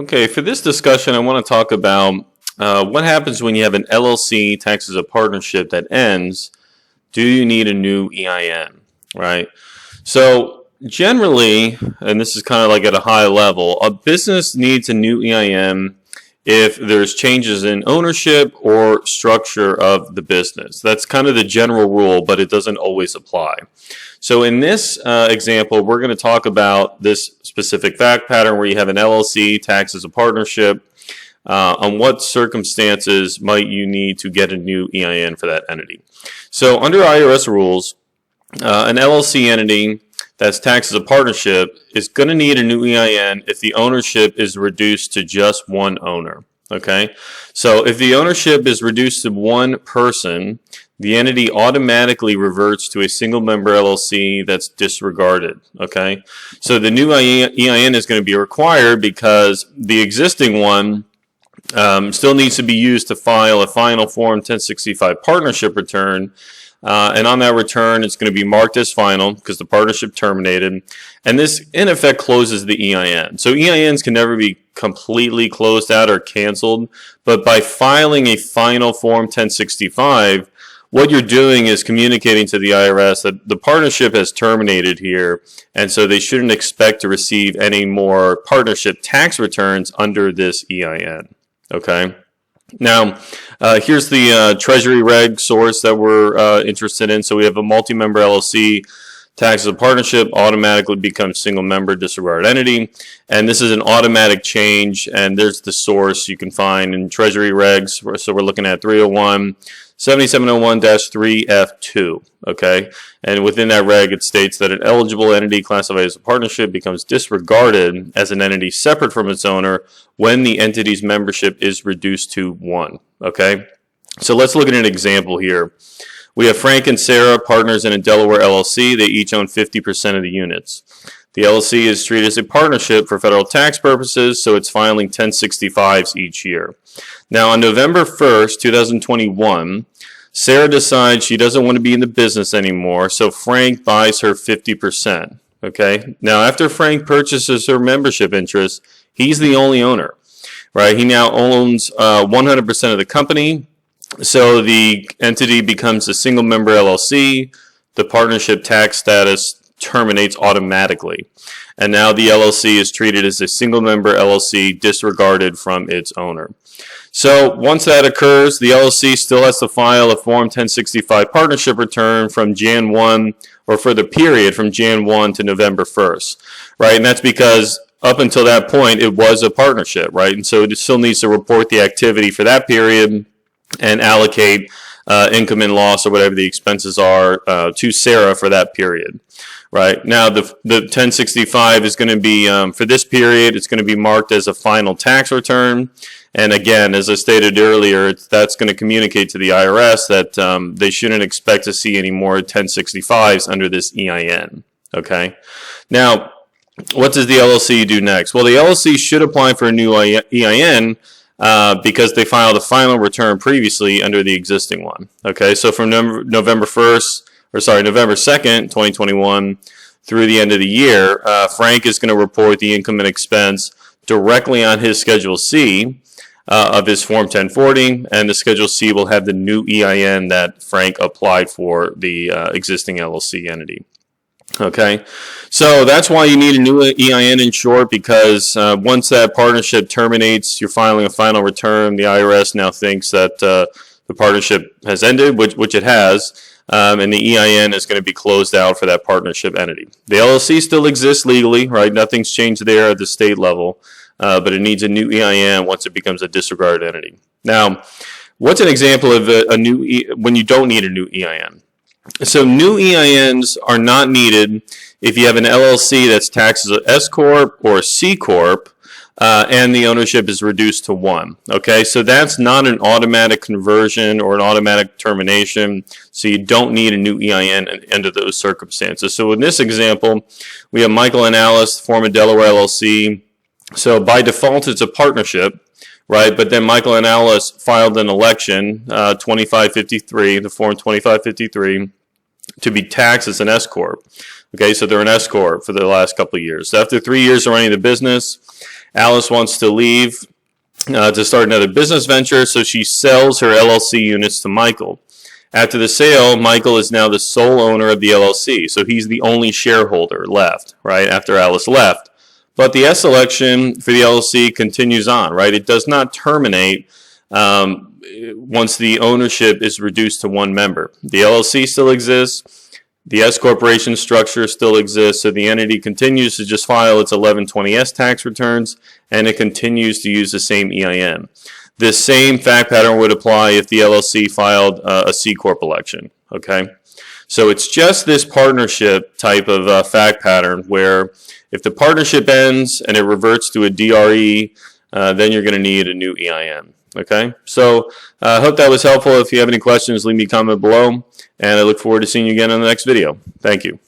Okay, for this discussion, I want to talk about what happens when you have an LLC taxed as a partnership that ends. Do you need a new EIN, right? So generally, and this is kind of like at a high level, a business needs a new EIN if there's changes in ownership or structure of the business. That's kind of the general rule, but it doesn't always apply. So in this example, we're going to talk about this specific fact pattern where you have an LLC taxed as a partnership. On what circumstances might you need to get a new EIN for that entity? So under IRS rules, an LLC entity that's taxed as a partnership is going to need a new EIN if the ownership is reduced to just one owner. Okay, so if the ownership is reduced to one person, the entity automatically reverts to a single member LLC that's disregarded. Okay, so the new EIN is going to be required because the existing one still needs to be used to file a final Form 1065 partnership return. And on that return, it's going to be marked as final because the partnership terminated. And this, in effect, closes the EIN. So EINs can never be completely closed out or canceled. But by filing a final Form 1065, what you're doing is communicating to the IRS that the partnership has terminated here. And so they shouldn't expect to receive any more partnership tax returns under this EIN. Okay. Now, here's the Treasury reg source that we're interested in. So we have a multi-member LLC taxed as a partnership, automatically becomes single member disregarded entity. And this is an automatic change. And there's the source you can find in Treasury regs. So we're looking at 301. 7701-3F2, okay? And within that reg, it states that an eligible entity classified as a partnership becomes disregarded as an entity separate from its owner when the entity's membership is reduced to one, okay? So let's look at an example here. We have Frank and Sarah, partners in a Delaware LLC. They each own 50% of the units. The LLC is treated as a partnership for federal tax purposes, so it's filing 1065s each year. Now, on November 1st, 2021, Sarah decides she doesn't want to be in the business anymore, so Frank buys her 50%. Okay? Now, after Frank purchases her membership interest, he's the only owner, right? He now owns 100% of the company, so the entity becomes a single member LLC. The partnership tax status terminates automatically. And now the LLC is treated as a single member LLC disregarded from its owner. So once that occurs, the LLC still has to file a Form 1065 partnership return from Jan 1 or for the period from Jan 1 to November 1st, right? And that's because up until that point, it was a partnership, right? And so it still needs to report the activity for that period and allocate income and loss or whatever the expenses are to Sarah for that period. Right now, the 1065 is going to be for this period. It's going to be marked as a final tax return, and again, as I stated earlier, that's going to communicate to the IRS that they shouldn't expect to see any more 1065s under this EIN. Okay. Now, what does the LLC do next? Well, the LLC should apply for a new EIN because they filed a final return previously under the existing one. Okay, so from November 2nd, 2021 through the end of the year, Frank is going to report the income and expense directly on his Schedule C of his Form 1040, and the Schedule C will have the new EIN that Frank applied for the existing LLC entity. Okay, so that's why you need a new EIN in short, because once that partnership terminates, you're filing a final return. The IRS now thinks that the partnership has ended, which it has. And the EIN is going to be closed out for that partnership entity. The LLC still exists legally, right? Nothing's changed there at the state level, but it needs a new EIN once it becomes a disregarded entity. Now, what's an example of when you don't need a new EIN? So new EINs are not needed if you have an LLC that's taxed as an S Corp or C Corp, and the ownership is reduced to one. Okay, so that's not an automatic conversion or an automatic termination, so you don't need a new EIN under those circumstances. So in this example, we have Michael and Alice form a Delaware LLC. So by default, it's a partnership, right? But then Michael and Alice filed an election, 2553, the Form 2553, to be taxed as an S Corp. Okay, so they're an S Corp for the last couple of years. So after 3 years of running the business, Alice wants to leave to start another business venture, so she sells her LLC units to Michael. After the sale, Michael is now the sole owner of the LLC, so he's the only shareholder left, right, after Alice left. But the S election for the LLC continues on, right? It does not terminate once the ownership is reduced to one member. The LLC still exists. The S corporation structure still exists, so the entity continues to just file its 1120S tax returns, and it continues to use the same EIN. This same fact pattern would apply if the LLC filed a C Corp election, okay? So it's just this partnership type of fact pattern where if the partnership ends and it reverts to a DRE, then you're going to need a new EIN, okay? So I hope that was helpful. If you have any questions, leave me a comment below, and I look forward to seeing you again in the next video. Thank you.